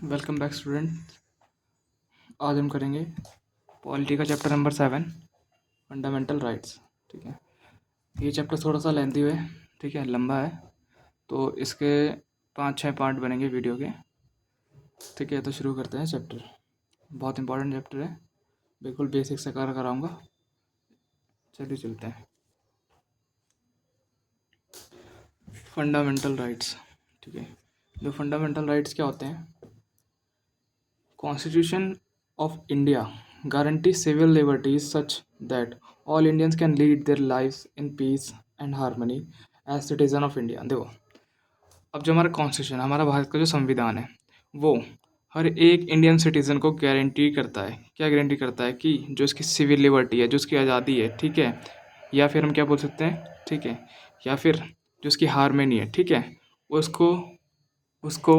Welcome back student. आज हम करेंगे पॉलिटी का चैप्टर नंबर 7 फंडामेंटल राइट्स। ठीक है, ये चैप्टर थोड़ा सा लेंथी है, ठीक है, लंबा है, तो इसके 5-6 पार्ट बनेंगे वीडियो के। ठीक है, तो शुरू करते हैं चैप्टर। बहुत इंपॉर्टेंट चैप्टर है, बिल्कुल बेसिक से कराऊंगा। चलिए चलते हैं। Fundamental rights. ठीक है, जो फंडामेंटल राइट्स क्या होते हैं? Constitution of India guarantees civil liberties such that all Indians can lead their lives in peace and harmony as citizen of India। देखो, अब जो हमारा कॉन्स्टिट्यूशन, हमारा भारत का जो संविधान है, वो हर एक इंडियन सिटीज़न को गारंटी करता है। क्या गारंटी करता है? कि जो इसकी सिविल लिबर्टी है, जो उसकी आज़ादी है, ठीक है, या फिर हम क्या बोल सकते हैं, ठीक है, या फिर जो उसकी हारमोनी है, ठीक है, उसको उसको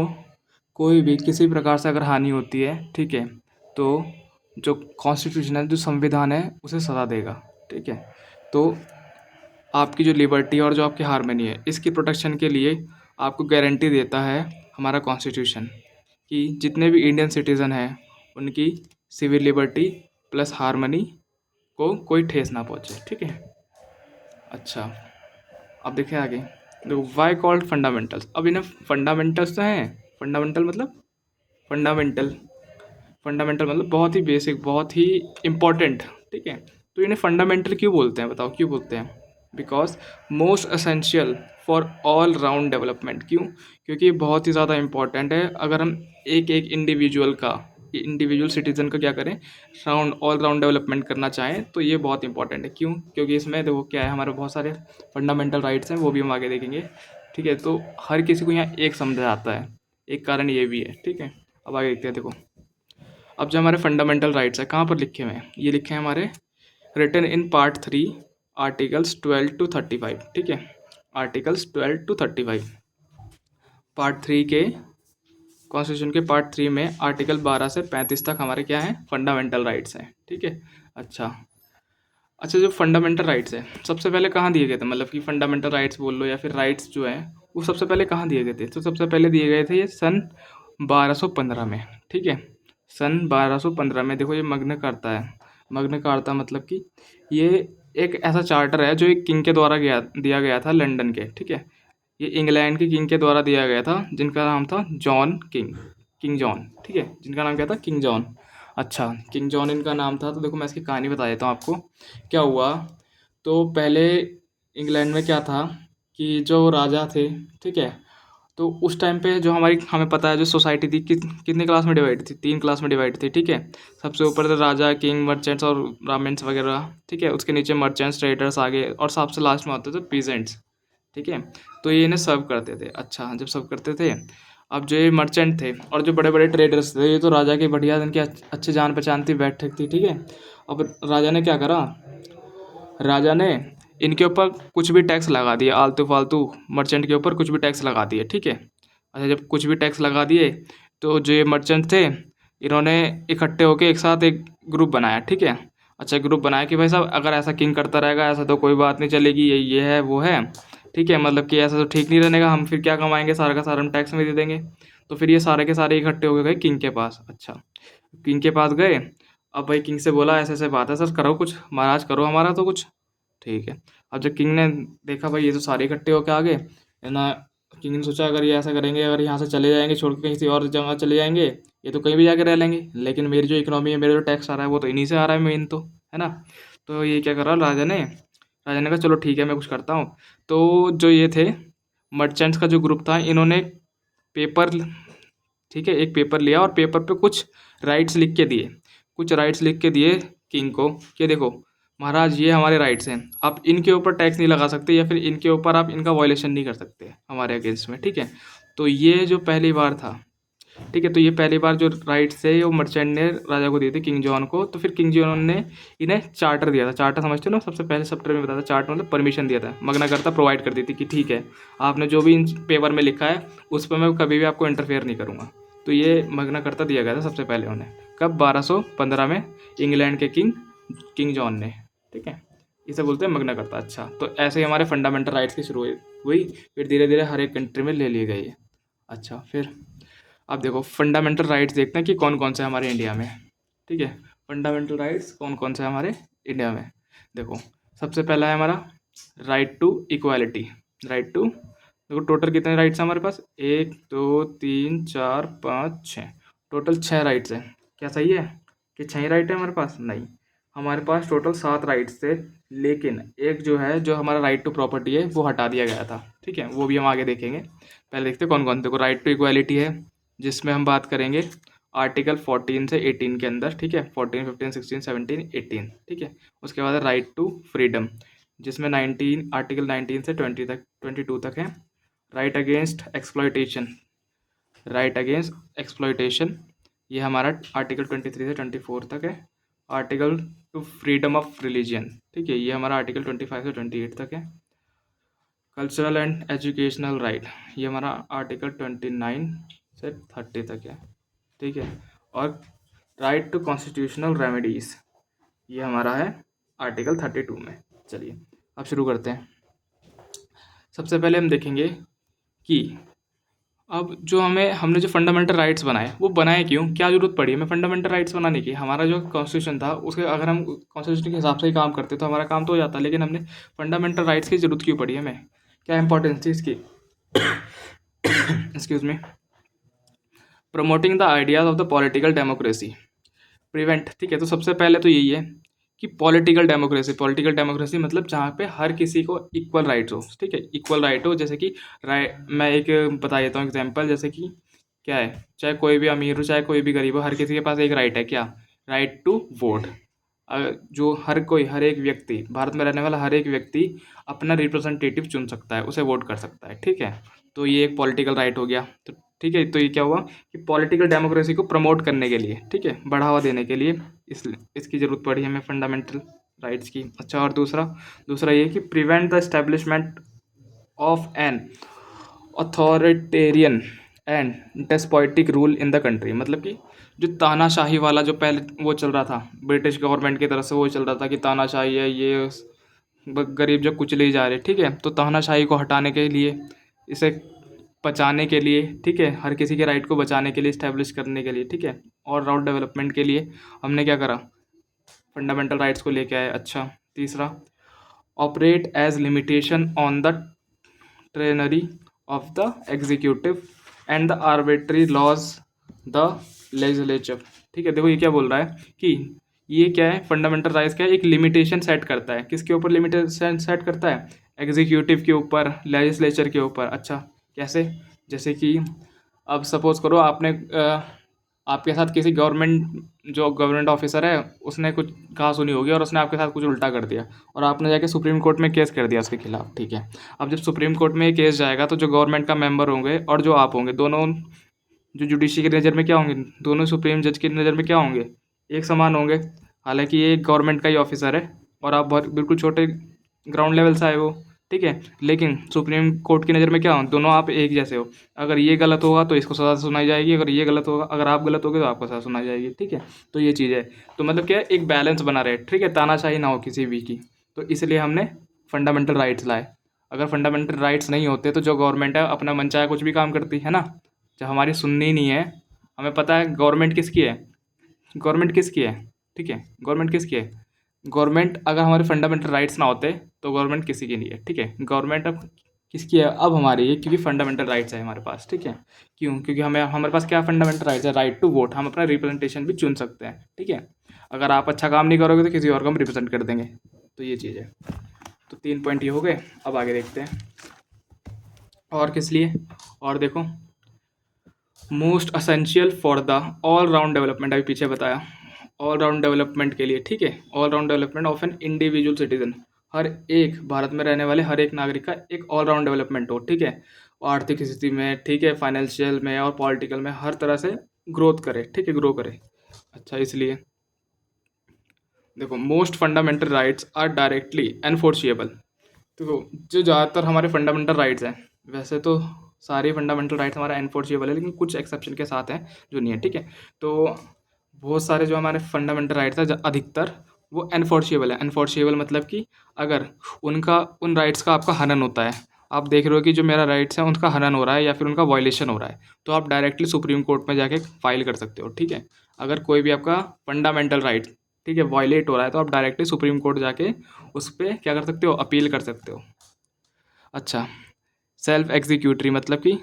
कोई भी किसी प्रकार से अगर हानि होती है, ठीक है, तो जो कॉन्स्टिट्यूशन है, जो संविधान है, उसे सजा देगा। ठीक है, तो आपकी जो लिबर्टी और जो आपकी हारमोनी है, इसकी प्रोटेक्शन के लिए आपको गारंटी देता है हमारा कॉन्स्टिट्यूशन कि जितने भी इंडियन सिटीज़न हैं उनकी सिविल लिबर्टी प्लस हारमोनी को कोई ठेस ना पहुँचे। ठीक है, अच्छा, अब देखें आगे। देखो, वाई कॉल्ड फंडामेंटल्स। अब इन्हें फंडामेंटल्स तो हैं, फंडामेंटल मतलब फंडामेंटल फंडामेंटल मतलब बहुत ही बेसिक, बहुत ही इम्पॉर्टेंट। ठीक है, तो इन्हें फंडामेंटल क्यों बोलते हैं? बताओ क्यों बोलते हैं? Because most essential for all round development. क्यों? क्योंकि ये बहुत ही ज़्यादा इम्पॉर्टेंट है। अगर हम एक एक इंडिविजुअल सिटीजन का क्या करें, राउंड ऑल राउंड डेवलपमेंट करना चाहें, तो ये बहुत इंपॉर्टेंट है। क्यों? क्योंकि इसमें देखो क्या है, हमारे बहुत सारे फंडामेंटल राइट्स हैं, वो भी हम आगे देखेंगे। ठीक है, तो हर किसी को यहाँ एक समझा आता है, एक कारण ये भी है। ठीक है, अब आगे देखते हैं। देखो, अब जो हमारे फंडामेंटल राइट्स है, कहाँ पर लिखे हुए हैं? ये लिखे हैं हमारे written in part 3 articles 12 to 35। ठीक है, आर्टिकल्स 12 to 35 पार्ट 3 के कॉन्स्टिट्यूशन के पार्ट 3 में आर्टिकल 12 से 35 तक हमारे क्या हैं? फंडामेंटल राइट्स हैं। ठीक है, अच्छा अच्छा, जो फंडामेंटल राइट्स है सबसे पहले कहाँ दिए गए थे? मतलब कि फंडामेंटल राइट्स बोल लो या फिर राइट्स जो हैं, वो सबसे पहले कहाँ दिए गए थे? तो सबसे पहले दिए गए थे ये सन 1215 में। ठीक है, सन 1215 में। देखो, ये मग्ना कार्ता है। मग्ना कार्ता मतलब कि ये एक ऐसा चार्टर है जो एक किंग के द्वारा दिया गया था, लंदन के। ठीक है, ये इंग्लैंड के किंग के द्वारा दिया गया था, जिनका नाम था जॉन किंग, किंग जॉन। ठीक है, जिनका नाम क्या था? King John. अच्छा, किंग जॉन इनका नाम था। तो देखो, मैं इसकी कहानी बता देता हूँ आपको। क्या हुआ, तो पहले इंग्लैंड में क्या था कि जो राजा थे, ठीक है, तो उस टाइम पे जो हमें पता है जो सोसाइटी थी, कितनी क्लास में डिवाइड थी? 3 क्लास में डिवाइड थी। ठीक है, सबसे ऊपर थे राजा, किंग, मर्चेंट्स और ब्राह्मण्स वगैरह। ठीक है, उसके नीचे मर्चेंट्स, ट्रेडर्स आगे, और सबसे लास्ट में होते थे पीजेंट्स। ठीक है, तो ये इन्हें सर्व करते थे। अच्छा, जब सर्व करते थे, अब जो ये मर्चेंट थे और जो बड़े बड़े ट्रेडर्स थे, ये तो राजा के बढ़िया, इनकी अच्छी जान पहचान थी, बैठक थी। ठीक है, अब राजा ने क्या करा, राजा ने इनके ऊपर कुछ भी टैक्स लगा दिया, आलतू फालतू मर्चेंट के ऊपर कुछ भी टैक्स लगा दिए। ठीक है, अच्छा, जब कुछ भी टैक्स लगा दिए, तो जो ये मर्चेंट थे, इन्होंने इकट्ठे होकर एक साथ एक ग्रुप बनाया। ठीक है, अच्छा, ग्रुप बनाया कि भाई साहब, अगर ऐसा किंग करता रहेगा, ऐसा तो कोई बात नहीं चलेगी, ये है वो है। ठीक है, मतलब कि ऐसा तो ठीक नहीं रहने का, हम फिर क्या कमाएंगे? सारा का सारा हम टैक्स में दे देंगे। तो फिर ये सारे के सारे इकट्ठे हो गए किंग के पास। अच्छा, किंग के पास गए। अब भाई किंग से बोला, ऐसे ऐसे बात है सर, करो कुछ महाराज, करो हमारा तो कुछ। ठीक है, अब जब किंग ने देखा भाई ये तो सारे इकट्ठे होके आ गए, है ना, किंग ने सोचा अगर ये ऐसा करेंगे, अगर यहाँ से चले जाएंगे, छोड़ के कहीं से और जगह चले जाएंगे, ये तो कहीं भी जाके रह लेंगे, लेकिन मेरी जो इकोनॉमी है, मेरा जो टैक्स आ रहा है, वो तो इन्हीं से आ रहा है मेन तो, है ना। तो ये क्या करा राजा ने कहा चलो ठीक है, मैं कुछ करता हूँ। तो जो ये थे मर्चेंट्स का जो ग्रुप था, इन्होंने पेपर, ठीक है, एक पेपर लिया और पेपर पे कुछ राइट्स लिख के दिए, कुछ राइट्स लिख के दिए किंग को कि देखो महाराज, ये हमारे राइट्स हैं, आप इनके ऊपर टैक्स नहीं लगा सकते, या फिर इनके ऊपर आप इनका वायलेशन नहीं कर सकते हमारे अगेंस्ट में। ठीक है, तो ये जो पहली बार था, ठीक है, तो ये पहली बार जो राइट्स थे वो मर्चेंट ने राजा को दिए थे, किंग जॉन को। तो फिर किंग जॉन ने इन्हें चार्टर दिया था। चार्टर समझते हो ना? सबसे पहले चैप्टर में बताया था, चार्टर मतलब परमिशन दिया था, मगना करता प्रोवाइड कर दी थी कि ठीक है, आपने जो भी इन पेपर में लिखा है उस पर मैं कभी भी आपको इंटरफेयर नहीं करूँगा। तो ये मगना करता दिया गया था सबसे पहले उन्हें, कब? 1215 में, इंग्लैंड के किंग जॉन ने। ठीक है, इसे बोलते हैं मगना करता। अच्छा, तो ऐसे ही हमारे फंडामेंटल राइट्स की शुरू हुई, फिर धीरे धीरे हर एक कंट्री में ले लिए गए। अच्छा, फिर अब देखो फंडामेंटल राइट्स देखते हैं कि कौन कौन से हमारे इंडिया में, ठीक है। फंडामेंटल राइट्स कौन कौन से हमारे इंडिया में, देखो सबसे पहला है हमारा right to equality. Right to, देखो टोटल कितने राइट्स हैं हमारे पास, 1 2 3 4 5 6, टोटल 6 राइट्स हैं। क्या सही है कि 6 ही राइट है हमारे पास? नहीं, हमारे पास टोटल 7 राइट्स थे, लेकिन एक जो है, जो हमारा राइट टू प्रॉपर्टी है, वो हटा दिया गया था, ठीक है। वो भी हम आगे देखेंगे। पहले देखते हैं कौन कौन। देखो राइट टू इक्वालिटी है, जिसमें हम बात करेंगे आर्टिकल 14 से 18 के अंदर, ठीक है। 14 15 16 17 18, ठीक है। उसके बाद राइट टू फ्रीडम, जिसमें 19 आर्टिकल 19 से 22 तक है। Right against exploitation, right against exploitation, ये हमारा आर्टिकल 23 से 24 तक है। Article to freedom of religion, ठीक है, ये हमारा आर्टिकल 25 से 28 तक है। कल्चरल एंड एजुकेशनल राइट, ये हमारा आर्टिकल 29 से 30 तक है, ठीक है। और राइट टू कॉन्स्टिट्यूशनल रेमेडीज, ये हमारा है आर्टिकल 32 में। चलिए अब शुरू करते हैं। सबसे पहले हम देखेंगे कि अब जो हमने जो फंडामेंटल राइट्स बनाए, वो बनाए क्यों, क्या जरूरत पड़ी हमें फंडामेंटल राइट्स बनाने की। हमारा जो कॉन्स्टिट्यूशन था, उसके अगर हम कॉन्स्टिट्यूशन के हिसाब से ही काम करते तो हमारा काम तो हो जाता, लेकिन हमने फंडामेंटल राइट्स की जरूरत क्यों पड़ी हमें, क्या इंपॉर्टेंस थी इसकी। Excuse me. Promoting the ideas of the political democracy, prevent, ठीक है। तो सबसे पहले तो यही है कि पॉलिटिकल डेमोक्रेसी, पॉलिटिकल डेमोक्रेसी मतलब जहाँ पे हर किसी को इक्वल राइट्स हो, ठीक है, इक्वल राइट हो। जैसे कि मैं एक बता देता हूँ एग्जांपल, जैसे कि क्या है, चाहे कोई भी अमीर हो चाहे कोई भी गरीब हो, हर किसी के पास एक राइट है, क्या, राइट टू वोट। जो हर एक व्यक्ति, भारत में रहने वाला हर एक व्यक्ति अपना रिप्रेजेंटेटिव चुन सकता है, उसे वोट कर सकता है, ठीक है। तो ये एक पॉलिटिकल राइट हो गया। तो ठीक है, तो ये क्या हुआ कि पॉलिटिकल डेमोक्रेसी को प्रमोट करने के लिए, ठीक है, बढ़ावा देने के लिए इसकी ज़रूरत पड़ी हमें फंडामेंटल राइट्स की। अच्छा, और दूसरा दूसरा ये कि prevent the establishment of an authoritarian and despotic rule in the country, मतलब कि जो तानाशाही वाला जो पहले वो चल रहा था ब्रिटिश गवर्नमेंट की तरफ से, वो चल रहा था कि तानाशाही है ये, गरीब जो कुचले ही जा रहे, ठीक है। तो तानाशाही को हटाने के लिए, इसे बचाने के लिए, ठीक है, हर किसी के राइट को बचाने के लिए, इस्टेब्लिश करने के लिए, ठीक है, और राउंड डेवलपमेंट के लिए हमने क्या करा, फंडामेंटल राइट्स को लेके आए। अच्छा, तीसरा, operate as limitation on the tyranny of the executive and the arbitrary laws the legislature, ठीक है। देखो ये क्या बोल रहा है कि ये क्या है, फंडामेंटल राइट्स क्या है, एक लिमिटेशन सेट करता है। किसके ऊपर लिमिटेशन सेट करता है, एग्जीक्यूटिव के ऊपर, लेजिस्लेचर के ऊपर। अच्छा, कैसे, जैसे कि अब सपोज करो आपके साथ किसी गवर्नमेंट ऑफिसर है, उसने कुछ कहा सुनी होगी और उसने आपके साथ कुछ उल्टा कर दिया, और आपने जाके सुप्रीम कोर्ट में केस कर दिया उसके खिलाफ, ठीक है। अब जब सुप्रीम कोर्ट में ये केस जाएगा, तो जो गवर्नमेंट का मेंबर होंगे और जो आप होंगे, दोनों जो जुडिशरी की नज़र में क्या होंगे, दोनों सुप्रीम जज की नज़र में क्या होंगे, एक समान होंगे। हालांकि ये गवर्नमेंट का ही ऑफिसर है और आप बहुत बिल्कुल छोटे ग्राउंड लेवल से आए हो, ठीक है, लेकिन सुप्रीम कोर्ट की नज़र में क्या हो, दोनों आप एक जैसे हो। अगर ये गलत होगा तो इसको सज़ा सुनाई जाएगी, अगर ये गलत होगा, अगर आप गलत होगे तो आपको सज़ा सुनाई जाएगी, ठीक है। तो ये चीज़ है। तो मतलब क्या है, एक बैलेंस बना रहे, ठीक है, तानाशाही ना हो किसी भी की। तो इसलिए हमने फंडामेंटल राइट्स लाए। अगर फंडामेंटल राइट्स नहीं होते तो जो गवर्नमेंट है अपना मनचाहा कुछ भी काम करती है ना, जब हमारी सुननी ही नहीं है। हमें पता है गवर्नमेंट किसकी है, गवर्नमेंट किसकी है, ठीक है, गवर्नमेंट किसकी है, गवर्नमेंट अगर हमारे फंडामेंटल राइट्स ना होते तो गवर्नमेंट किसी की नहीं है, ठीक है। गवर्नमेंट अब किसकी है, अब हमारी है, क्योंकि फंडामेंटल राइट्स है हमारे पास, ठीक है। क्यों, क्योंकि हमारे पास क्या फंडामेंटल राइट्स है, राइट टू वोट, हम अपना रिप्रेजेंटेशन भी चुन सकते हैं, ठीक है। अगर आप अच्छा काम नहीं करोगे तो किसी और को हम रिप्रेजेंट कर देंगे। तो ये चीज़ है। तो 3 पॉइंट ये हो गए। अब आगे देखते हैं और किस लिए। और देखो, most essential for the all round development, अभी पीछे बताया, ऑल राउंड डेवलपमेंट के लिए, ठीक है, all round development of an individual citizen, हर एक भारत में रहने वाले हर एक नागरिक का एक ऑल राउंड डेवलपमेंट हो, ठीक है, आर्थिक स्थिति में, ठीक है, फाइनेंशियल में और पॉलिटिकल में, हर तरह से ग्रोथ करे, ठीक है, ग्रो करे। अच्छा, इसलिए देखो, most fundamental rights are directly enforceable. देखो, जो ज़्यादातर हमारे फंडामेंटल राइट्स हैं, वैसे तो सारे फंडामेंटल राइट्स हमारा एनफोर्सिएबल है, लेकिन कुछ एक्सेप्शन के साथ हैं जो नहीं है, ठीक है। तो बहुत सारे जो हमारे फंडामेंटल राइट्स हैं, अधिकतर वो एनफोर्सिएबल है। एनफोर्सिएबल मतलब कि अगर उन राइट्स का आपका हनन होता है, आप देख रहे हो कि जो मेरा राइट्स है उनका हनन हो रहा है या फिर उनका वायलेशन हो रहा है, तो आप डायरेक्टली सुप्रीम कोर्ट में जाके फाइल कर सकते हो, ठीक है। अगर कोई भी आपका फंडामेंटल राइट, ठीक है, वायलेट हो रहा है, तो आप डायरेक्टली सुप्रीम कोर्ट जाके उस पर क्या कर सकते हो, अपील कर सकते हो। अच्छा, सेल्फ एग्जीक्यूटरी मतलब कि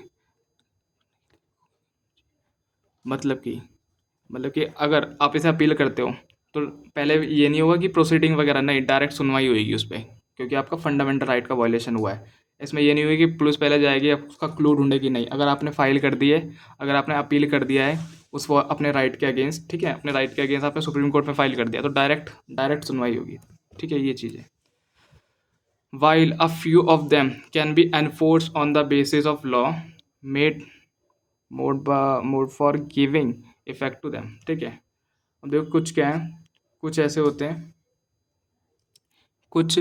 मतलब कि अगर आप इसे अपील करते हो तो पहले ये नहीं होगा कि प्रोसीडिंग वगैरह, नहीं, डायरेक्ट सुनवाई होगी उस पर, क्योंकि आपका फंडामेंटल राइट का वायलेशन हुआ है। इसमें ये नहीं हुई कि पुलिस पहले जाएगी अब उसका क्लू ढूंढेगी, नहीं, अगर आपने फाइल कर दी है, अगर आपने अपील कर दिया है उस अपने राइट के अगेंस्ट, ठीक है, अपने राइट के अगेंस्ट आपने सुप्रीम कोर्ट में फाइल कर दिया, तो डायरेक्ट डायरेक्ट सुनवाई होगी, ठीक है, ये चीज़ है। While a few of them can be enforced on the basis of law made mode for giving effect to them, ठीक है। अब देखो कुछ क्या है, कुछ ऐसे होते हैं, कुछ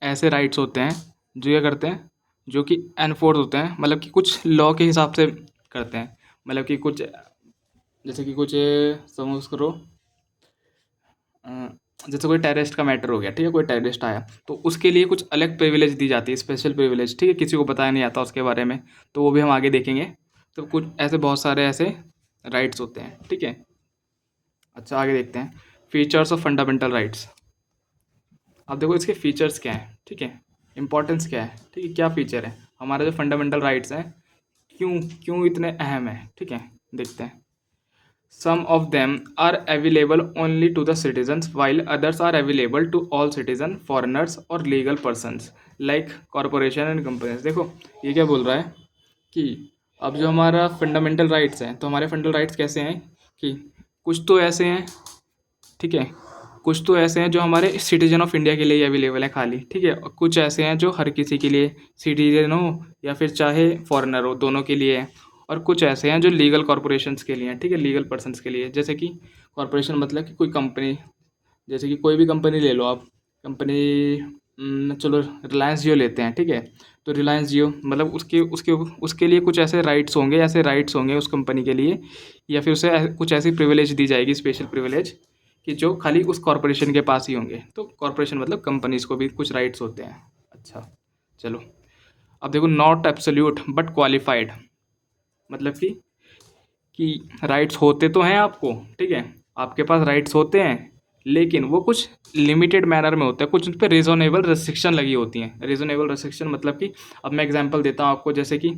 ऐसे राइट्स होते हैं जो ये करते हैं, जो कि एनफोर्स होते हैं, मतलब कि कुछ लॉ के हिसाब से करते हैं, मतलब कि कुछ, जैसे कि कुछ समझ करो, जैसे कोई टेररिस्ट का मैटर हो गया, ठीक है, कोई टेररिस्ट आया तो उसके लिए कुछ अलग प्रिविलेज दी जाती है, स्पेशल प्रिविलेज, ठीक है, किसी को बताया नहीं आता उसके बारे में, तो वो भी हम आगे देखेंगे। तो कुछ ऐसे बहुत सारे ऐसे राइट्स होते हैं, ठीक है। अच्छा, आगे देखते हैं फीचर्स ऑफ फंडामेंटल राइट्स। अब देखो इसके फीचर्स क्या हैं, ठीक है, इंपॉर्टेंस क्या है, ठीक है, क्या फीचर है हमारे जो फंडामेंटल राइट्स हैं, क्यों क्यों इतने अहम हैं, ठीक है, देखते हैं। Some of them are available only to the citizens, while others are available to all citizens, foreigners or legal persons like corporation and companies। देखो ये क्या बोल रहा है कि अब जो हमारा फंडामेंटल राइट्स हैं, तो हमारे फंडामेंटल राइट्स कैसे हैं कि कुछ तो ऐसे हैं, ठीक है, कुछ तो ऐसे हैं जो हमारे सिटीजन ऑफ इंडिया के लिए अवेलेबल है खाली, ठीक है, और कुछ ऐसे हैं जो हर किसी के लिए, सिटीजन हो या फिर चाहे फॉरेनर हो, दोनों के लिए है। और कुछ ऐसे हैं जो लीगल कॉरपोरेशंस के लिए हैं, ठीक है, लीगल पर्सनस के लिए, जैसे कि कॉरपोरेशन मतलब कि कोई कंपनी, जैसे कि कोई भी कंपनी ले लो आप, कंपनी, चलो रिलायंस जियो लेते हैं, ठीक है, तो रिलायंस जियो मतलब उसके उसके उसके लिए कुछ ऐसे राइट्स होंगे, ऐसे राइट्स होंगे उस कंपनी के लिए, या फिर उसे कुछ ऐसी प्रिविलेज दी जाएगी, स्पेशल प्रिविलेज, कि जो खाली उस कॉरपोरेशन के पास ही होंगे। तो कॉरपोरेशन मतलब कंपनीज को भी कुछ राइट्स होते हैं। अच्छा, चलो, अब देखो नॉट एब्सोल्यूट बट क्वालिफाइड, मतलब कि राइट्स होते तो हैं आपको, ठीक है, आपके पास राइट्स होते हैं, लेकिन वो कुछ लिमिटेड मैनर में होते हैं, कुछ उन पर रिजोनेबल रेस्ट्रिक्शन लगी होती हैं। रिजोनेबल रेस्ट्रिक्शन मतलब कि, अब मैं एग्जांपल देता हूँ आपको, जैसे कि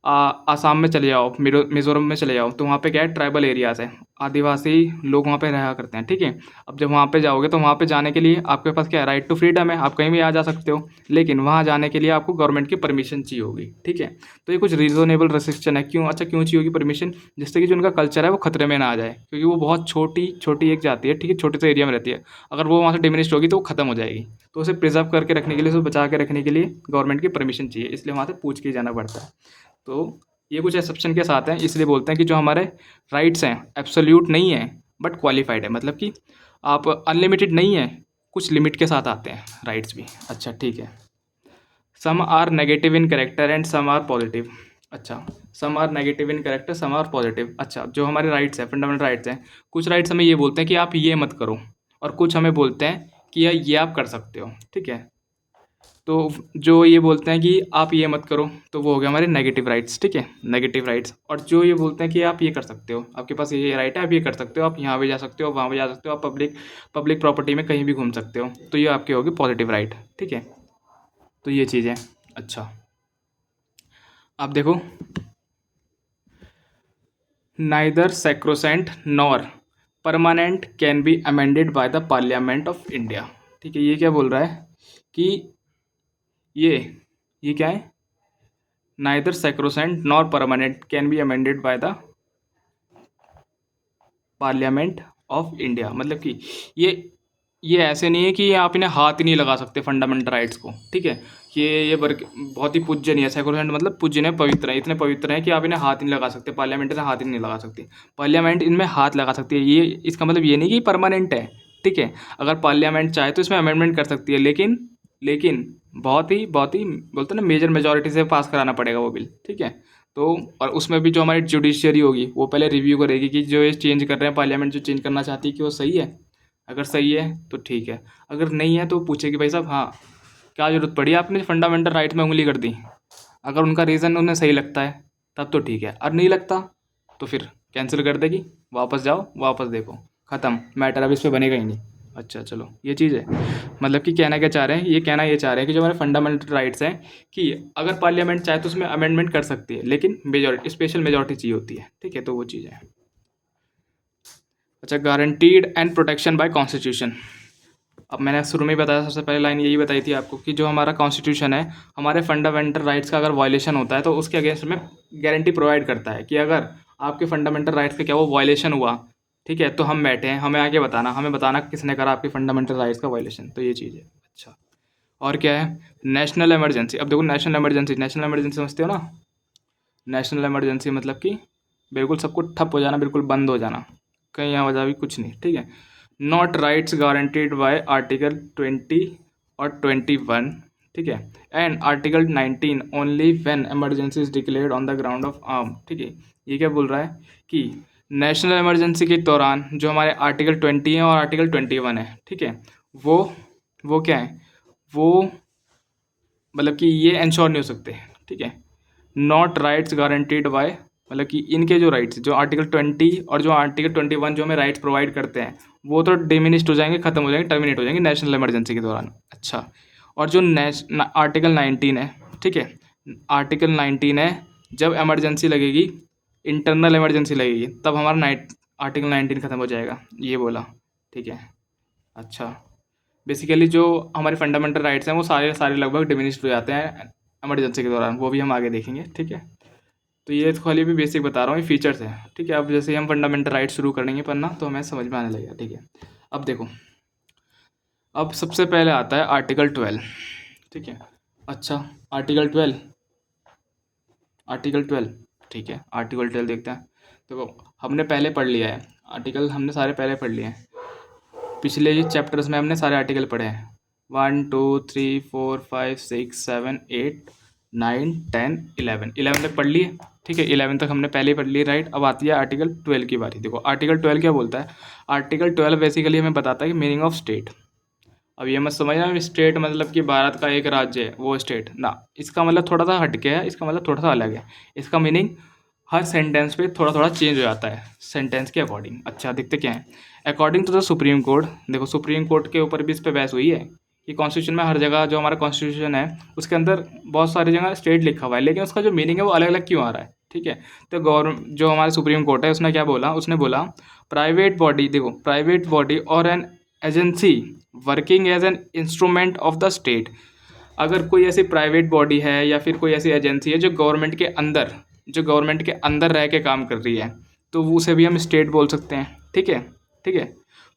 आसाम में चले जाओ, मिज़ोरम में चले जाओ, तो वहाँ पे क्या है, ट्राइबल एरियाज़ है, आदिवासी लोग वहाँ पे रहा करते हैं, ठीक है। अब जब वहाँ पे जाओगे तो वहाँ पे जाने के लिए आपके पास क्या है, राइट टू फ्रीडम है, आप कहीं भी आ जा सकते हो, लेकिन वहाँ जाने के लिए आपको गवर्नमेंट की परमिशन चाहिए होगी, ठीक है। तो ये कुछ रीजनेबल रेस्ट्रिक्शन है, क्यों, अच्छा क्यों चाहिए होगी परमिशन, जिससे कि जो उनका कल्चर है वो खतरे में ना आ जाए, क्योंकि वो बहुत छोटी छोटी एक जाति है, ठीक है, छोटे से एरिया में रहती है, अगर वो वहाँ से डिमिनिश्ड होगी तो वो खत्म हो जाएगी। तो उसे प्रिजर्व करके रखने के लिए, उसे बचा के रखने के लिए गवर्नमेंट की परमिशन चाहिए, इसलिए वहाँ से पूछ के जाना पड़ता है। तो ये कुछ एक्सेप्शन के साथ हैं, इसलिए बोलते हैं कि जो हमारे राइट्स हैं एब्सोल्यूट नहीं है बट क्वालिफाइड है, मतलब कि आप अनलिमिटेड नहीं है, कुछ लिमिट के साथ आते हैं राइट्स भी। अच्छा, ठीक है। Some are negative in character and some are positive. अच्छा, some are negative in character, some are positive. अच्छा, जो हमारे राइट्स हैं, फंडामेंटल राइट्स हैं, कुछ राइट्स हमें ये बोलते हैं कि आप ये मत करो, और कुछ हमें बोलते हैं कि ये आप कर सकते हो, ठीक है। तो जो ये बोलते हैं कि आप ये मत करो, तो वो हो गया हमारे नेगेटिव राइट्स, ठीक है, नेगेटिव राइट्स। और जो ये बोलते हैं कि आप ये कर सकते हो, आपके पास ये राइट है, आप ये कर सकते हो, आप यहाँ भी जा सकते हो, वहाँ भी जा सकते हो, आप पब्लिक पब्लिक प्रॉपर्टी में कहीं भी घूम सकते हो, तो ये आपके होगी पॉजिटिव राइट, ठीक है। तो ये चीज़ है। अच्छा, आप देखो, neither sacrosanct nor permanent can be amended by the parliament of India, ठीक है। ये क्या बोल रहा है कि ये ये क्या है, neither sacrosanct nor permanent can be amended by the parliament of India, मतलब कि ये ये ऐसे नहीं है कि आप इन्हें हाथ ही नहीं लगा सकते फंडामेंटल राइट्स को, ठीक है। ये वर्क बहुत ही पूज्य नहीं है, सैक्रोसेंट मतलब पूज्य नहीं, पवित्र है, इतने पवित्र हैं कि आप इन्हें हाथ नहीं लगा सकते, पार्लियामेंट से हाथ ही नहीं लगा सकती, पार्लियामेंट इनमें हाथ लगा सकती है। ये इसका मतलब ये नहीं कि परमानेंट है, ठीक है। अगर पार्लियामेंट चाहे तो इसमें अमेंडमेंट कर सकती है, लेकिन बहुत ही बोलते हैं ना, मेजर मेजोरिटी से पास कराना पड़ेगा वो बिल, ठीक है। तो और उसमें भी जो हमारी जुडिशियरी होगी वो पहले रिव्यू करेगी कि जो ये चेंज कर रहे हैं, पार्लियामेंट जो चेंज करना चाहती है, कि वो सही है। अगर सही है तो ठीक है, अगर नहीं है तो पूछेगी भाई साहब, हाँ, क्या ज़रूरत पड़ी आपने फंडामेंटल राइट्स में उंगली कर दी? अगर उनका रीज़न उन्हें सही लगता है तब तो ठीक है, और नहीं लगता तो फिर कैंसिल कर देगी, वापस जाओ वापस देखो, ख़त्म मैटर, अब इस पे बनेगा ही नहीं। अच्छा चलो ये चीज़ है, मतलब कि कहना क्या चाह रहे हैं, ये कहना ये चाह रहे हैं कि जो हमारे फंडामेंटल राइट्स हैं कि अगर पार्लियामेंट चाहे तो उसमें अमेंडमेंट कर सकती है, लेकिन मेजॉरिटी, स्पेशल मेजॉरिटी चाहिए होती है, ठीक है, तो वो चीज़ है। अच्छा, guaranteed and protection bye constitution. अब मैंने शुरू में ही बताया, सबसे पहले लाइन यही बताई थी आपको कि जो हमारा कॉन्स्टिट्यूशन है, हमारे फंडामेंटल राइट्स का अगर वायलेशन होता है तो उसके अगेंस्ट में गारंटी प्रोवाइड करता है कि अगर आपके फंडामेंटल राइट्स का क्या वो वायलेशन हुआ, ठीक है, तो हम बैठे हैं, हमें आके बताना, हमें बताना किसने करा आपके फंडामेंटल राइट्स का वायलेशन, तो ये चीज़ है। अच्छा, और क्या है, नेशनल इमरजेंसी। अब देखो नेशनल इमरजेंसी, नेशनल इमरजेंसी समझते हो ना? नेशनल इमरजेंसी मतलब कि बिल्कुल सब कुछ ठप हो जाना, बिल्कुल बंद हो जाना, कहीं आवाजाही भी कुछ नहीं, ठीक है। Not rights guaranteed bye article 20 और 21, ठीक है, and article 19 only when emergency is declared on the ground of arm, ठीक है। ये क्या बोल रहा है कि नेशनल इमरजेंसी के दौरान जो हमारे आर्टिकल 20 है और आर्टिकल 21 है, ठीक है, वो वो क्या है, वो मतलब कि ये इंश्योर नहीं हो सकते, ठीक है। नॉट राइट्स गारंटीड बाय, मतलब कि इनके जो राइट्स, जो आर्टिकल 20 और जो आर्टिकल 21 जो हमें राइट्स प्रोवाइड करते हैं, वो तो डिमिनिश्ड हो जाएंगे, खत्म हो जाएंगे, टर्मिनेट हो जाएंगे नेशनल इमरजेंसी के दौरान। अच्छा, और जो आर्टिकल 19 है, ठीक है, आर्टिकल 19 है, जब इमरजेंसी लगेगी, इंटरनल इमरजेंसी लगेगी, तब हमारा आर्टिकल 19 खत्म हो जाएगा, ये बोला, ठीक है। अच्छा, बेसिकली जो हमारे फंडामेंटल राइट्स हैं वो सारे सारे लगभग डिमिनिश्ड हो जाते हैं इमरजेंसी के दौरान, वो भी हम आगे देखेंगे, ठीक है। तो ये तो खाली भी बेसिक बता रहा हूँ, ये फीचर्स है, ठीक है। अब जैसे ही हम फंडामेंटल राइट शुरू करेंगे पढ़ना तो हमें समझ में आने लगेगा, ठीक है। अब देखो, अब सबसे पहले आता है आर्टिकल 12, ठीक है। अच्छा, आर्टिकल 12, आर्टिकल 12, ठीक है, आर्टिकल 12 देखते हैं। देखो हमने पहले पढ़ लिया है आर्टिकल, हमने सारे पहले पढ़ लिए हैं, पिछले ये चैप्टर्स में हमने सारे आर्टिकल पढ़े हैं, 1 2 3 4 5 6 7 8 9 10 11, 11 तक पढ़ लिए, ठीक है, 11 तक हमने पहले ही पढ़ लिए, राइट। अब आती है आर्टिकल 12 की बारी। देखो आर्टिकल 12 क्या बोलता है, आर्टिकल 12 बेसिकली हमें बताता है कि मीनिंग ऑफ स्टेट। अब ये मत समझना स्टेट मतलब कि भारत का एक राज्य है वो स्टेट ना, इसका मतलब थोड़ा सा हटके है, इसका मतलब थोड़ा सा अलग है, इसका मीनिंग हर सेंटेंस पे थोड़ा थोड़ा चेंज हो जाता है सेंटेंस के अकॉर्डिंग। अच्छा, देखते क्या है, according to the Supreme Court. देखो सुप्रीम कोर्ट के ऊपर भी इस पर बहस हुई है कि कॉन्स्टिट्यूशन में हर जगह, जो हमारा कॉन्स्टिट्यूशन है उसके अंदर बहुत सारी जगह स्टेट लिखा हुआ है, लेकिन उसका जो मीनिंग है वो अलग अलग क्यों आ रहा है, ठीक है। तो गवर्नमेंट, जो हमारे सुप्रीम कोर्ट है, उसने क्या बोला, उसने बोला प्राइवेट बॉडी, देखो प्राइवेट बॉडी और an agency working as an instrument of the state. अगर कोई ऐसी प्राइवेट बॉडी है या फिर कोई ऐसी एजेंसी है जो गवर्नमेंट के अंदर, जो गवर्नमेंट के अंदर रह के काम कर रही है, तो वो उसे भी हम स्टेट बोल सकते हैं, ठीक है, ठीक है।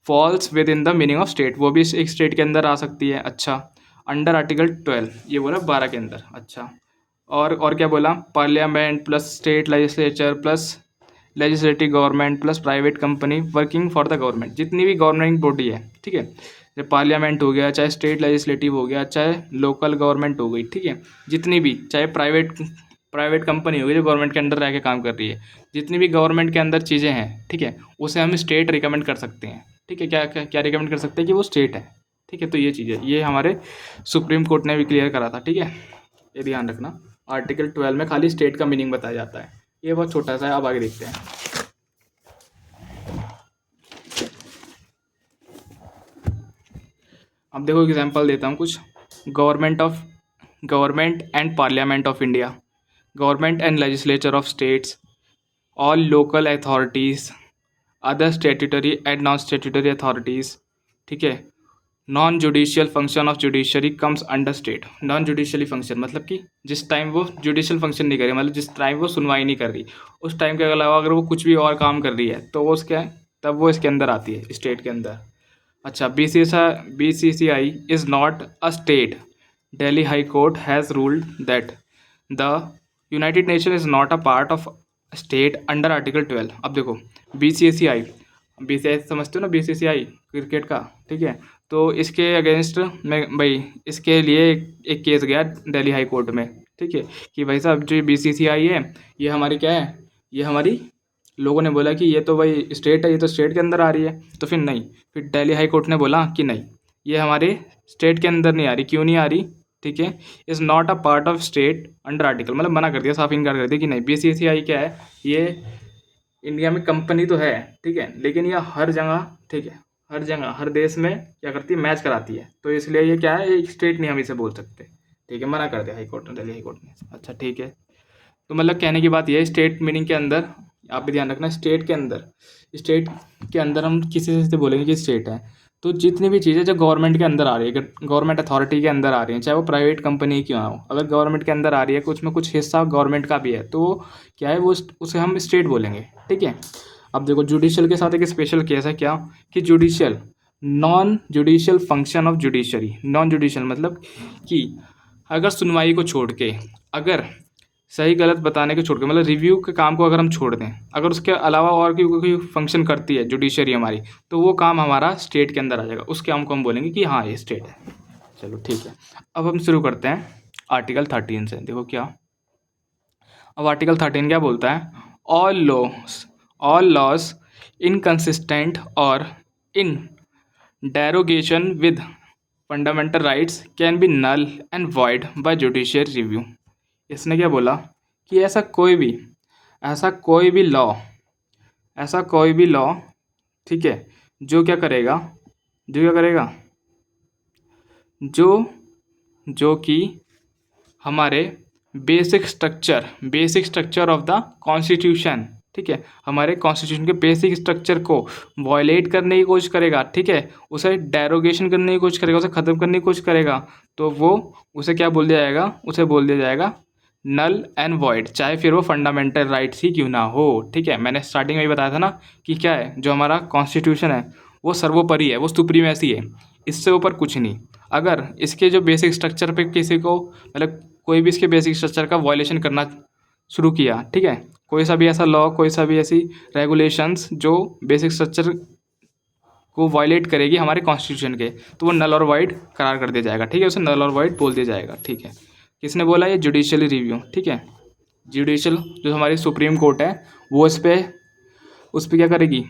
Falls within the meaning of state, वो भी एक स्टेट के अंदर आ सकती है। अच्छा, अंडर आर्टिकल 12, ये बोला 12 के अंदर। अच्छा, और क्या बोला, parliament plus state legislature plus legislative government plus private company working for the government, जितनी भी गवर्नमेंट बॉडी है, ठीक है, चाहे पार्लियामेंट हो गया, चाहे स्टेट लेजिस्लेटिव हो गया, चाहे लोकल गवर्नमेंट हो गई, ठीक है, जितनी भी, चाहे प्राइवेट कंपनी हो गई जो गवर्नमेंट के अंदर रह के काम कर रही है, जितनी भी गवर्नमेंट के अंदर चीज़ें हैं, ठीक है, उसे हम स्टेट रिकमेंड कर सकते हैं, ठीक है। क्या क्या, क्या रिकमेंड कर सकते हैं कि वो स्टेट है, ठीक है। तो ये चीज़ है, ये हमारे सुप्रीम कोर्ट ने भी क्लियर करा था, ठीक है, ये ध्यान रखना। आर्टिकल 12 में खाली स्टेट का मीनिंग बताया जाता है, ये बहुत छोटा सा है। अब आगे देखते हैं। अब देखो एग्जांपल देता हूँ कुछ, government and parliament of India, government and legislature of states, all local authorities, other statutory and non statutory authorities, ठीक है। Non judicial function of judiciary comes under state. Non judicially function मतलब कि जिस time वो judicial function नहीं कर रही, मतलब जिस टाइम वो सुनवाई नहीं कर रही, उस टाइम के अलावा अगर वो कुछ भी और काम कर रही है तो वो उसके, तब वो इसके अंदर आती है, स्टेट के अंदर। अच्छा, BCCI is not a state. Delhi High Court has ruled that the United Nations is not a part of state under Article 12। अब देखो BCCI, BCCI समझते हो ना, BCCI क्रिकेट का, ठीक है। तो इसके अगेंस्ट में भाई, इसके लिए एक केस गया दिल्ली हाई कोर्ट में, ठीक है, कि भाई साहब जो BCCI है ये हमारी क्या है, ये हमारी, लोगों ने बोला कि ये तो भाई स्टेट है, ये तो स्टेट के अंदर आ रही है, तो फिर नहीं, फिर दिल्ली हाई कोर्ट ने बोला कि नहीं, ये हमारे स्टेट के अंदर नहीं आ रही, क्यों नहीं आ रही, क्योंकि दिल्ली हाई कोर्ट ने बोला कि ये तो भाई स्टेट है, ये तो स्टेट के अंदर आ रही है, तो फिर नहीं, फिर दिल्ली हाई कोर्ट ने बोला कि नहीं, ये हमारे स्टेट के अंदर नहीं आ रही, क्योंकि ठीक है, is not a part of state under article, मतलब मना कर दिया, साफ इनकार कर दिया कि नहीं, बीसीसीआई क्या है, ये इंडिया में कंपनी तो है, ठीक है, लेकिन ये हर जगह, ठीक है, हर जगह हर देश में क्या करती है, मैच कराती है, तो इसलिए ये क्या है, एक स्टेट नहीं हम इसे बोल सकते, ठीक है, मना कर दिया हाई कोर्ट ने, दिल्ली हाई कोर्ट ने। अच्छा ठीक है, तो मतलब कहने की बात ये है, स्टेट मीनिंग के अंदर आप भी ध्यान रखना, स्टेट के अंदर हम किसी से बोलेंगे कि स्टेट है, तो जितनी भी चीज़ें जो गवर्नमेंट के अंदर आ रही है, गवर्नमेंट अथॉरिटी के अंदर आ रही हैं, चाहे वो प्राइवेट कंपनी क्यों ना हो, अगर गवर्नमेंट के अंदर आ रही है, कुछ में कुछ हिस्सा गवर्नमेंट का भी है, तो वो क्या है, वो उसे हम स्टेट बोलेंगे, ठीक है। अब देखो, जुडिशियल के साथ एक स्पेशल केस है क्या, कि judicial, non judicial function of judiciary, non judicial मतलब कि अगर सुनवाई को छोड़ के, अगर सही गलत बताने को छोड़ के, मतलब रिव्यू के काम को अगर हम छोड़ दें, अगर उसके अलावा और कोई फंक्शन करती है जुडिशरी हमारी, तो वो काम हमारा स्टेट के अंदर आ जाएगा, उस काम को हम बोलेंगे कि हाँ ये स्टेट है। चलो ठीक है, अब हम शुरू करते हैं आर्टिकल 13 से। देखो क्या, अब आर्टिकल 13 क्या बोलता है, ऑल लॉज इनकंसिस्टेंट और इन derogation with fundamental rights can be null and void by judicial review। इसने क्या बोला कि ऐसा कोई भी लॉ, ठीक है, जो क्या करेगा, जो जो कि हमारे basic structure of the constitution, ठीक है, हमारे कॉन्स्टिट्यूशन के बेसिक स्ट्रक्चर को वायलेट करने की कोशिश करेगा, ठीक है, उसे डेरोगेशन करने की कोशिश करेगा, उसे ख़त्म करने की कोशिश करेगा, तो वो उसे क्या बोल दिया जाएगा, उसे बोल दिया जाएगा नल एंड वॉइड, चाहे फिर वो फंडामेंटल राइट्स ही क्यों ना हो, ठीक है। मैंने स्टार्टिंग में ही बताया था ना कि क्या है, जो हमारा कॉन्स्टिट्यूशन है वो सर्वोपरि है, वो सुप्रीमेसी है, इससे ऊपर कुछ नहीं। अगर इसके जो बेसिक स्ट्रक्चर पे किसी को, मतलब कोई भी इसके बेसिक स्ट्रक्चर का वायलेशन करना शुरू किया, ठीक है, कोई सा भी ऐसा लॉ, कोई सा भी ऐसी रेगुलेशंस जो बेसिक स्ट्रक्चर को वायलेट करेगी हमारे कॉन्स्टिट्यूशन के, तो वो नल और वाइड करार कर दिया जाएगा, ठीक है, उसे नल और वाइड बोल दिया जाएगा, ठीक है। किसने बोला, ये जुडिशियली रिव्यू, ठीक है, जुडिशियल जो हमारी सुप्रीम कोर्ट है, वो उस पर क्या करेगी,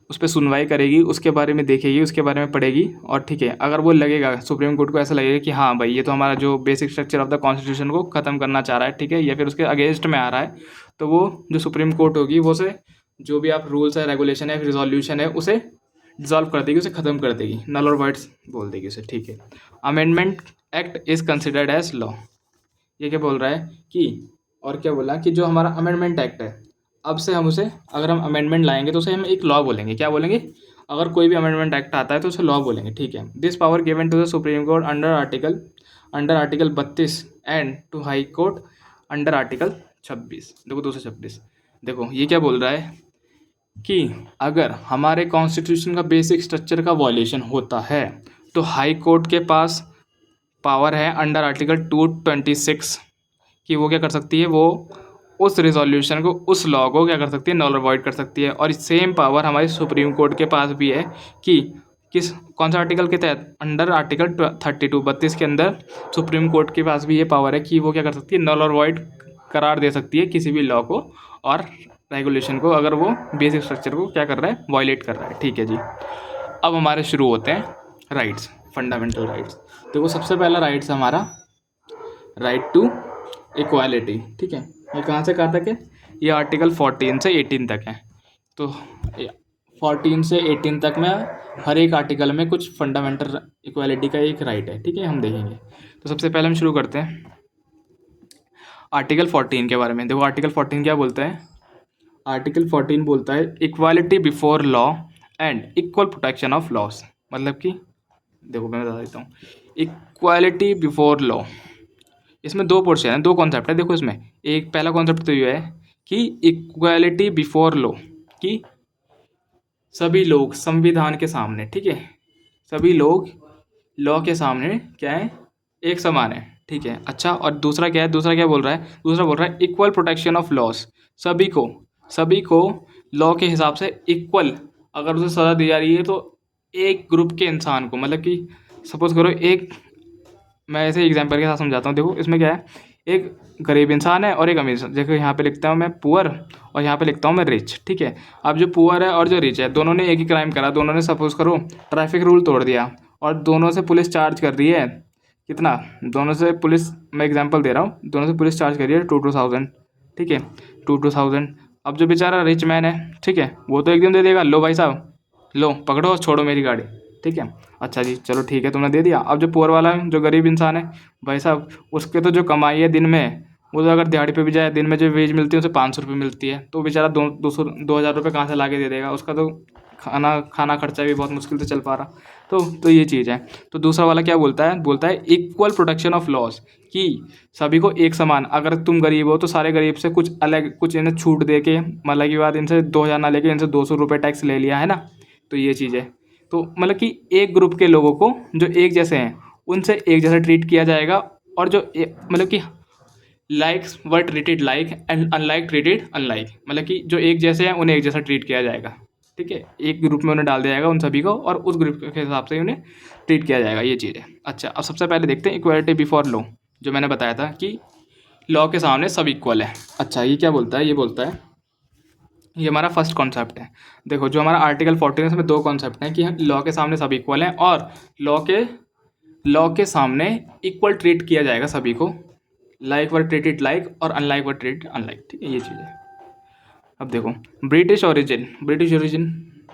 उस पर सुनवाई करेगी, उसके बारे में देखेगी, उसके बारे में पढ़ेगी, और ठीक है, अगर वो लगेगा, सुप्रीम कोर्ट को ऐसा लगेगा कि हाँ भाई ये तो हमारा जो basic structure of the constitution को ख़त्म करना चाह रहा है, ठीक है, या फिर उसके अगेंस्ट में आ रहा है, तो वो जो सुप्रीम कोर्ट होगी वो से जो भी आप रूल्स है, रेगुलेशन है, रिजोल्यूशन है, उसे डिजॉल्व कर देगी, उसे ख़त्म कर देगी, नल और वाइड्स बोल देगी उसे, ठीक है। Amendment act is considered as law, ये क्या बोल रहा है कि, और क्या बोला कि जो हमारा अमेंडमेंट एक्ट है, अब से हम उसे, अगर हम अमेंडमेंट लाएंगे तो उसे हम एक लॉ बोलेंगे, क्या बोलेंगे, अगर कोई भी अमेंडमेंट एक्ट आता है तो उसे लॉ बोलेंगे, ठीक है। This power given to the Supreme Court under article 32 and to high court under article 26। देखो 226, देखो ये क्या बोल रहा है कि अगर हमारे कॉन्स्टिट्यूशन का बेसिक स्ट्रक्चर का वॉयलेशन होता है, तो हाई कोर्ट के पास पावर है अंडर आर्टिकल 226 कि वो क्या कर सकती है, वो उस रिजोल्यूशन को, उस लॉ को क्या कर सकती है, नल अवॉइड कर सकती है। और सेम पावर हमारी सुप्रीम कोर्ट के पास भी है कि किस, कौन सा आर्टिकल के तहत, अंडर आर्टिकल 32 के अंदर सुप्रीम कोर्ट के पास भी ये पावर है कि वो क्या कर सकती है, नल और वॉइड करार दे सकती है किसी भी लॉ को और रेगुलेशन को, अगर वो बेसिक स्ट्रक्चर को क्या कर रहा है, वायलेट कर रहा है, ठीक है जी। अब हमारे शुरू होते हैं राइट्स, फंडामेंटल राइट्स। देखो सबसे पहला राइट्स हमारा राइट टू इक्वालिटी, ठीक है, ये कहाँ से कहाँ तक है, ये आर्टिकल 14 से 18 तक है। तो 14 से 18 तक में हर एक आर्टिकल में कुछ फंडामेंटल इक्वालिटी का एक राइट है, ठीक है, हम देखेंगे। तो सबसे पहले हम शुरू करते हैं आर्टिकल 14 के बारे में। देखो आर्टिकल 14 क्या बोलता है, आर्टिकल 14 बोलता है equality before law and equal protection of loss. मतलब कि देखो मैं बता देता हूँ, इक्वालिटी बिफोर लॉ, इसमें दो पोर्शन है, दो कॉन्सेप्ट है। देखो इसमें एक पहला कॉन्सेप्ट तो ये है कि इक्वालिटी बिफोर लॉ, कि सभी लोग संविधान के सामने, ठीक है, सभी लोग लॉ के सामने क्या है, एक समान है, ठीक है। अच्छा, और दूसरा क्या है, दूसरा क्या बोल रहा है, दूसरा बोल रहा है इक्वल प्रोटेक्शन ऑफ लॉस, सभी को लॉ के हिसाब से इक्वल अगर उसे सज़ा दी जा रही है, तो एक ग्रुप के इंसान को, मतलब कि सपोज करो एक, मैं ऐसे एग्जाम्पल के साथ समझाता हूँ। देखो इसमें क्या है, एक गरीब इंसान है और एक अमीर इंसान। देखो यहाँ पे लिखता हूँ मैं पुअर और यहाँ पे लिखता हूँ मैं रिच, ठीक है। अब जो पुअर है और जो रिच है, दोनों ने एक ही क्राइम करा, दोनों ने सपोज करो ट्रैफिक रूल तोड़ दिया, और दोनों से पुलिस चार्ज कर रही है कितना, दोनों से पुलिस, मैं एग्जांपल दे रहा हूँ, दोनों से पुलिस चार्ज करिए 2,000, ठीक है, 2,000। अब जो बेचारा रिच मैन है, ठीक है, वो तो एकदम दे देगा, लो भाई साहब, लो पकड़ो छोड़ो मेरी गाड़ी, ठीक है। अच्छा जी चलो ठीक है, तुमने दे दिया। अब जो पुअर वाला है, जो गरीब इंसान है, भाई साहब, उसके तो जो कमाई है दिन में, वो तो अगर दिहाड़ी पे भी जाए, दिन में जो वेज मिलती है उसे 500 रुपये मिलती है, तो बेचारा 2,000 रुपये कहाँ से ला के दे देगा, उसका तो खाना खाना खर्चा भी बहुत मुश्किल से चल पा रहा। तो ये चीज़ है। तो दूसरा वाला क्या बोलता है इक्वल प्रोटेक्शन ऑफ लॉस, कि सभी को एक समान, अगर तुम गरीब हो तो सारे गरीब से कुछ अलग, कुछ इन्हें छूट दे के, मतलब की बात, इनसे 2,000 ना लेके इनसे 200 रुपये टैक्स ले लिया है ना, तो ये चीज़ है। तो मतलब कि एक ग्रुप के लोगों को जो एक जैसे हैं उनसे एक जैसा ट्रीट किया जाएगा, और जो मतलब कि likes were treated like and unlike treated unlike, मतलब कि जो एक जैसे हैं उन्हें एक जैसा ट्रीट किया जाएगा, ठीक है, एक ग्रुप में उन्हें डाल दिया जाएगा उन सभी को, और उस ग्रुप के हिसाब से उन्हें ट्रीट किया जाएगा, ये चीज़ है। अच्छा, अब सबसे पहले देखते हैं इक्वालिटी बिफोर लॉ, जो मैंने बताया था कि लॉ के सामने सब इक्वल है। अच्छा, ये क्या बोलता है, ये बोलता है, ये हमारा फर्स्ट कॉन्सेप्ट है। देखो, जो हमारा आर्टिकल 14 में दो कॉन्सेप्ट हैं, कि लॉ के सामने सब इक्वल हैं, और लॉ के सामने इक्वल ट्रीट किया जाएगा सभी को, लाइक वर ट्रीटेड लाइक और अनलाइक वर ट्रीटेड अनलाइक, ठीक है, ये चीज़ है। अब देखो, ब्रिटिश ओरिजिन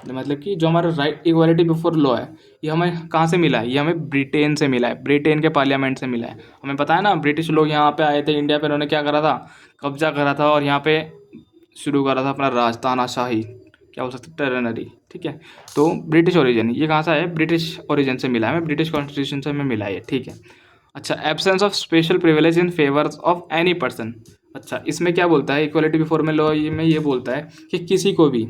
मतलब कि जो हमारा राइट इक्वालिटी बिफोर लॉ है, ये हमें कहाँ से मिला है, ये हमें ब्रिटेन से मिला है, ब्रिटेन के पार्लियामेंट से मिला है। हमें पता है ना, ब्रिटिश लोग यहाँ पे आए थे इंडिया पे, उन्होंने क्या करा था, कब्जा करा था, और यहाँ पे शुरू करा था अपना राज, तानाशाही, क्या हो सकता है, टेरनरी, ठीक है। तो ब्रिटिश ओरिजिन ये कहाँ से है, ब्रिटिश ओरिजिन से मिला है हमें, ब्रिटिश कॉन्स्टिट्यूशन से हमें मिला है ये, ठीक है। अच्छा, absence of special privilege in favour of any person. अच्छा, इसमें क्या बोलता है, इक्वलिटी बिफोर में लॉ में ये बोलता है कि किसी को भी,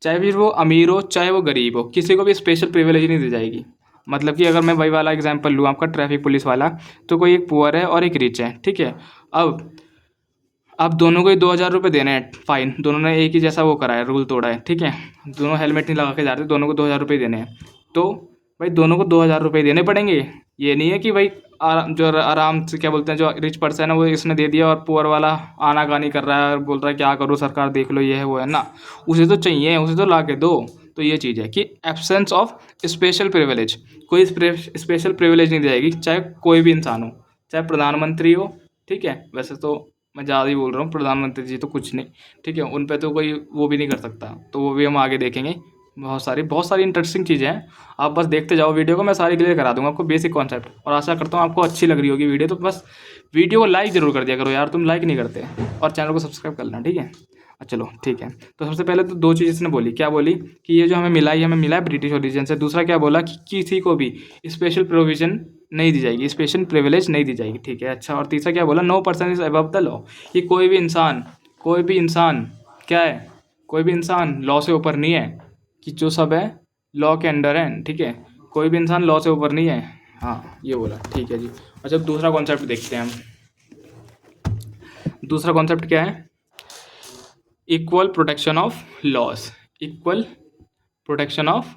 चाहे फिर वो अमीर हो चाहे वो गरीब हो, किसी को भी स्पेशल प्रिविलेज नहीं दी जाएगी। मतलब कि अगर मैं वही वाला एग्जांपल लूँ आपका, ट्रैफिक पुलिस वाला, तो कोई एक पुअर है और एक रिच है, ठीक है। अब दोनों को ही 2,000 रुपये देने हैं फाइन, दोनों ने एक ही जैसा वो करा है, रूल तोड़ा है, ठीक है, दोनों हेलमेट नहीं लगा के जा रहे, दोनों को 2,000 रुपये देने हैं, तो भाई दोनों को 2,000 रुपये देने पड़ेंगे। ये नहीं है कि भाई जो आराम से, क्या बोलते हैं, जो रिच पर्सन है वो इसने दे दिया, और पुअर वाला आनाकानी कर रहा है और बोल रहा है क्या करूँ सरकार देख लो, ये है वो है ना, उसे तो चाहिए, उसे तो ला के दो। तो ये चीज़ है कि एब्सेंस ऑफ स्पेशल प्रिविलेज, कोई स्पेशल प्रिविलेज नहीं दी जाएगी, चाहे कोई भी इंसान हो, चाहे प्रधानमंत्री हो, ठीक है, वैसे तो मैं ज़्यादा ही बोल रहा हूँ, प्रधानमंत्री जी तो कुछ नहीं, ठीक है, उन पे तो कोई वो भी नहीं कर सकता, तो वो भी हम आगे देखेंगे। बहुत सारी इंटरेस्टिंग चीज़ें हैं, आप बस देखते जाओ वीडियो को, मैं सारी क्लियर करा दूंगा आपको बेसिक कॉन्सेप्ट, और आशा करता हूँ आपको अच्छी लग रही होगी वीडियो। तो बस वीडियो को लाइक ज़रूर कर दिया करो यार, तुम लाइक नहीं करते, और चैनल को सब्सक्राइब कर लेना, ठीक है। चलो ठीक है। तो सबसे पहले तो दो चीज़ इसने बोली, क्या बोली कि ये जो हमें मिला है ब्रिटिश ओरिजिन से। दूसरा क्या बोला कि किसी को भी स्पेशल प्रोविजन नहीं दी जाएगी, स्पेशल प्रिविलेज नहीं दी जाएगी, ठीक है। अच्छा, और तीसरा क्या बोला, no person is above the law, कि कोई भी इंसान क्या है, कोई भी इंसान लॉ से ऊपर नहीं है, कि जो सब है लॉ के अंडर है, ठीक है, कोई भी इंसान लॉ से ऊपर नहीं है। हाँ, ये बोला, ठीक है जी। अच्छा, दूसरा कॉन्सेप्ट देखते हैं हम। दूसरा कॉन्सेप्ट क्या है, equal protection of loss, equal protection of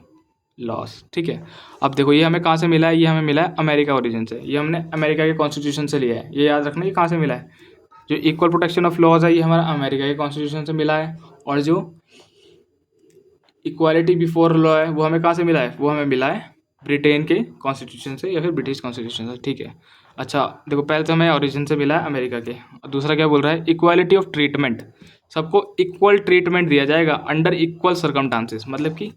loss, ठीक है। अब देखो, ये हमें कहाँ से मिला है, ये हमें मिला है अमेरिका ओरिजिन से, ये हमने अमेरिका के कॉन्स्टिट्यूशन से लिया है, ये याद रखना ये कहाँ से मिला है। जो इक्वल प्रोटेक्शन ऑफ लॉज है ये हमारा अमेरिका के कॉन्स्टिट्यूशन से मिला है, और जो इक्वालिटी बिफोर लॉ है वो हमें कहाँ से मिला है, वो हमें मिला है ब्रिटेन के कॉन्स्टिट्यूशन से या फिर ब्रिटिश कॉन्स्टिट्यूशन से, ठीक है। अच्छा देखो, पहले तो हमें ओरिजिन से मिला है अमेरिका के, और दूसरा क्या बोल रहा है, इक्वालिटी ऑफ ट्रीटमेंट, सबको इक्वल ट्रीटमेंट दिया जाएगा अंडर इक्वल सर्कमस्टांसेस, मतलब कि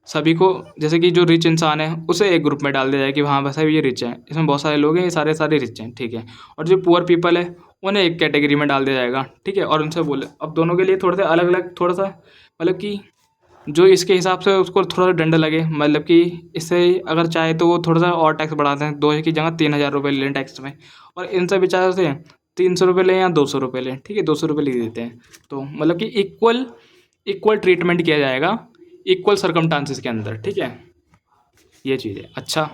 सभी को, जैसे कि जो रिच इंसान है उसे एक ग्रुप में डाल दिया जाए कि हाँ वैसा ये रिच है, इसमें बहुत सारे लोग हैं, ये सारे सारे रिच हैं, ठीक है। और जो पुअर पीपल है उन्हें एक कैटेगरी में डाल दिया जाएगा, ठीक है। और उनसे बोले, अब दोनों के लिए थोड़ा सा अलग अलग, थोड़ा सा मतलब कि जो इसके हिसाब से उसको थोड़ा सा दंड लगे, मतलब कि इससे अगर चाहे तो वो थोड़ा सा और टैक्स बढ़ाते हैं, 2 की जगह 3,000 रुपये लें टैक्स में, और इनसे बेचारे से 300 रुपये लें या 200 रुपये लें, ठीक है, 200 रुपये लिख देते हैं। तो मतलब कि इक्वल इक्वल ट्रीटमेंट किया जाएगा इक्वल सर्कमस्टांसेस के अंदर, ठीक है, ये चीज़ है। अच्छा,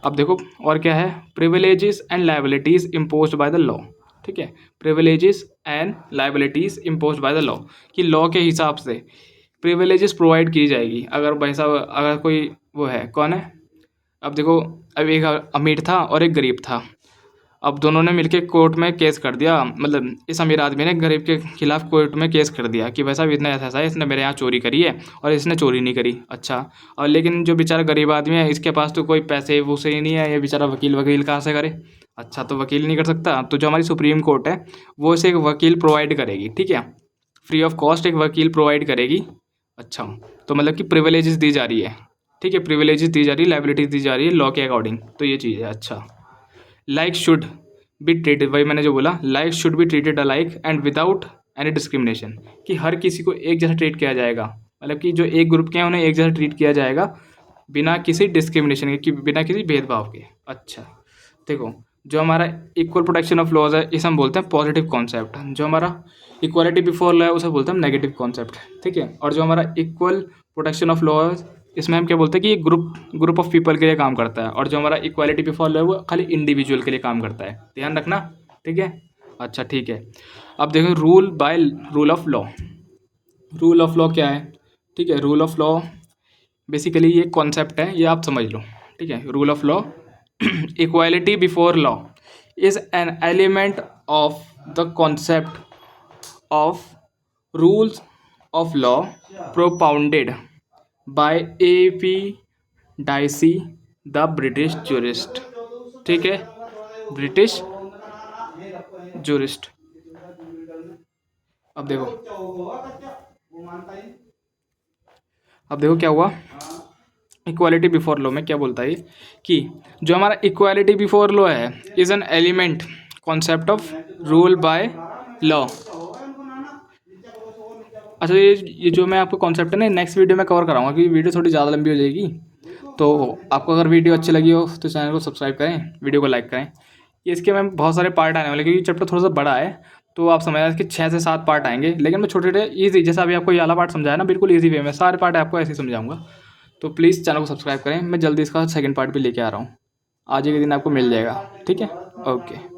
अब देखो और क्या है, privileges and liabilities imposed by the law, ठीक है, privileges and liabilities imposed by the law, कि लॉ के हिसाब से प्रिविलेजेस प्रोवाइड की जाएगी। अगर भाई साहब, अगर कोई वो है, कौन है, अब देखो, अब एक अमीर था और एक गरीब था, अब दोनों ने मिलके कोर्ट में केस कर दिया, मतलब इस अमीर आदमी ने गरीब के खिलाफ कोर्ट में केस कर दिया कि भाई साहब इतना ऐसा ऐसा है, इसने मेरे यहाँ चोरी करी है और इसने चोरी नहीं करी। अच्छा, और लेकिन जो बेचारा गरीब आदमी है इसके पास तो कोई पैसे वूसे ही नहीं है, ये बेचारा वकील वकील कहाँ से करे। अच्छा, तो वकील नहीं कर सकता, तो जो हमारी सुप्रीम कोर्ट है वो इसे एक वकील प्रोवाइड करेगी, ठीक है, फ्री ऑफ कॉस्ट एक वकील प्रोवाइड करेगी। अच्छा, तो मतलब कि प्रिविलेजेस दी जा रही है, ठीक है, प्रिविलेजेस दी जा रही है, लाइबिलिटीज दी जा रही है लॉ के अकॉर्डिंग, तो ये चीज़ है। अच्छा, लाइक शुड बी ट्रीटेड, वही मैंने जो बोला, like should be treated alike and without any discrimination, कि हर किसी को एक जैसा ट्रीट किया जाएगा, मतलब कि जो एक ग्रुप के हैं उन्हें एक जैसा ट्रीट किया जाएगा बिना किसी डिस्क्रिमिनेशन के, कि बिना किसी भेदभाव के। अच्छा, देखो, जो हमारा इक्वल प्रोटेक्शन ऑफ लॉज है इसे हम बोलते हैं पॉजिटिव कॉन्सेप्ट, जो हमारा इक्वालिटी बिफोर लॉ है उसे बोलते हैं हम नेगेटिव कॉन्सेप्ट, ठीक है। और जो हमारा इक्वल प्रोटेक्शन ऑफ लॉज, इसमें हम क्या बोलते हैं कि ये ग्रुप ऑफ पीपल के लिए काम करता है, और जो हमारा इक्वालिटी बिफोर लॉ है वो खाली इंडिविजुअल के लिए काम करता है, ध्यान रखना, ठीक है। अच्छा, ठीक है, अब देखो rule by rule of law. Rule of law क्या है, ठीक है, रूल ऑफ लॉ बेसिकली ये कॉन्सेप्ट है, ये आप समझ लो, ठीक है। Rule of law, equality before law is an element of the concept of rules of law propounded by A.P. Dicey the British jurist, ठीक है, ब्रिटिश जूरिस्ट। अब देखो, क्या हुआ, इक्वालिटी बिफोर लॉ में क्या बोलता है कि जो हमारा इक्वालिटी बिफोर लॉ है is an element concept of rule by law. अच्छा, ये जो मैं आपको कॉन्सेप्ट है ना नेक्स्ट वीडियो में कवर कराऊंगा, क्योंकि वीडियो थोड़ी ज़्यादा लंबी हो जाएगी। तो आपको अगर वीडियो अच्छी लगी हो तो चैनल को सब्सक्राइब करें, वीडियो को लाइक करें। ये इसके में बहुत सारे पार्ट आने वाले, क्योंकि चैप्टर थोड़ा सा बड़ा है, तो आप समझ कि 6 से 7 पार्ट आएंगे, लेकिन मैं छोटे छोटे ईजी, जैसा अभी आपको ये वाला पार्ट समझाया ना, बिल्कुल ईजी वे में सारे पार्ट आपको ऐसे ही समझाऊंगा। तो प्लीज़ चैनल को सब्सक्राइब करें, मैं जल्दी इसका सेकंड पार्ट भी लेके आ रहा हूँ, आज के दिन आपको मिल जाएगा, ठीक है, ओके।